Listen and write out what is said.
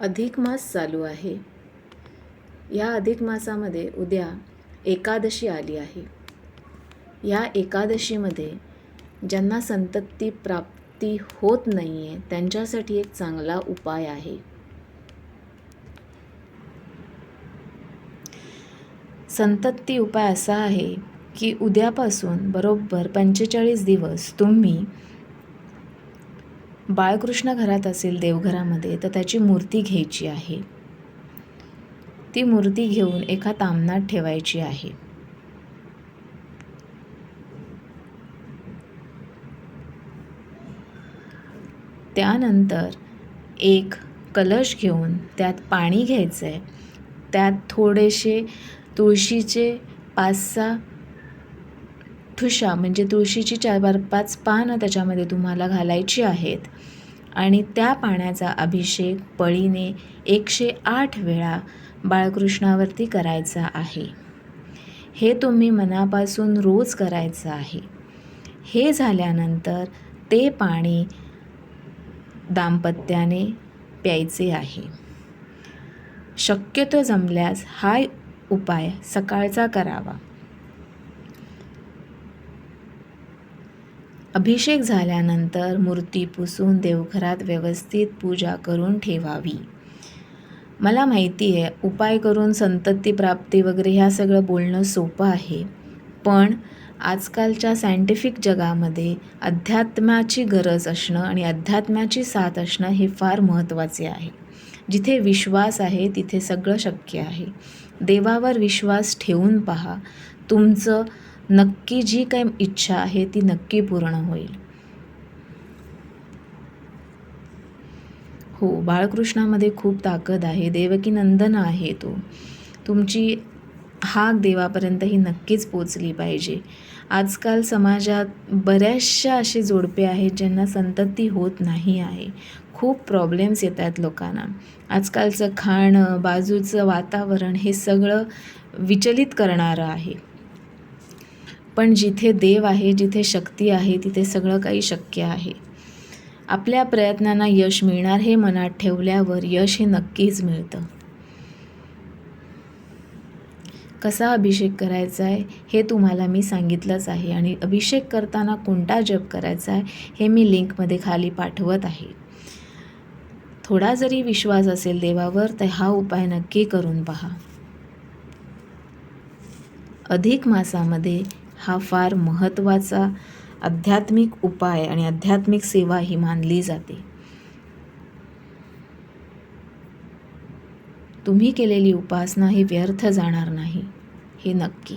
अधिक मास चालू आहे. या अधिक मासामध्ये उद्या एकादशी आली आहे. या एकादशीमध्ये ज्यांना संतती प्राप्ती होत नाही आहे त्यांच्यासाठी एक चांगला उपाय आहे. संतती उपाय असा आहे की उद्यापासून बरोबर 45 दिवस तुम्ही बाळकृष्ण घरात असेल देवघरामध्ये तर त्याची मूर्ती घ्यायची आहे. ती मूर्ती घेऊन एका तामणात ठेवायची आहे. त्यानंतर एक कलश घेऊन त्यात पाणी घ्यायचं आहे. त्यात थोडेसे तुळशीचे 5-6 ठुशा म्हणजे तुळशीची 4-5 पानं त्याच्यामध्ये तुम्हाला घालायची आहेत आणि त्या पाण्याचा अभिषेक पळीने 108 वेळा बाळकृष्णावरती करायचा आहे. हे तुम्ही मनापासून रोज करायचं आहे. हे झाल्यानंतर ते पाणी दाम्पत्याने प्यायचे आहे. शक्यतो जमल्यास हा उपाय सकाळचा करावा. अभिषेक झाल्यानंतर मूर्ती पुसून देवघरात व्यवस्थित पूजा करून ठेवावी. मला माहिती आहे उपाय करून संतती प्राप्ती वगैरे ह्या सगळं बोलणं सोपं आहे, पण आजकालच्या सायंटिफिक जगामध्ये अध्यात्माची गरज असणं आणि अध्यात्माची साथ असणं हे फार महत्त्वाचे आहे. जिथे विश्वास आहे तिथे सगळं शक्य आहे. देवावर विश्वास ठेवून पहा, तुमचं नक्की जी काही इच्छा आहे ती नक्की पूर्ण होईल. हो, बाळकृष्णामध्ये खूप ताकद आहे. देवकी नंदन आहे तो. तुमची हाक देवापर्यंत ही नक्कीच पोचली पाहिजे. आजकाल समाजात बऱ्याचशा असे जोडपे आहेत ज्यांना संतती होत नाही आहे. खूप प्रॉब्लेम्स येत आहेत लोकांना. आजकालचं खाणं, बाजूचं वातावरण हे सगळं विचलित करणारं आहे. पण जिथे देव आहे, जिथे शक्ती आहे तिथे सगळं काही शक्य आहे. आपल्या प्रयत्नांना यश मिळणार हे मनात ठेवल्यावर यश हे नक्कीच मिळतं. कसा अभिषेक करायचा आहे हे तुम्हाला मी सांगितलंच आहे आणि अभिषेक करताना कोणता जप करायचा आहे हे मी लिंकमध्ये खाली पाठवत आहे. थोडा जरी विश्वास असेल देवावर तर हा उपाय नक्की करून पहा. अधिक मासामध्ये हा फार महत्त्वाचा आध्यात्मिक उपाय आणि आध्यात्मिक सेवा ही मानली जाते. तुम्ही केलेली उपासना ही व्यर्थ जाणार नाही, हे नक्की.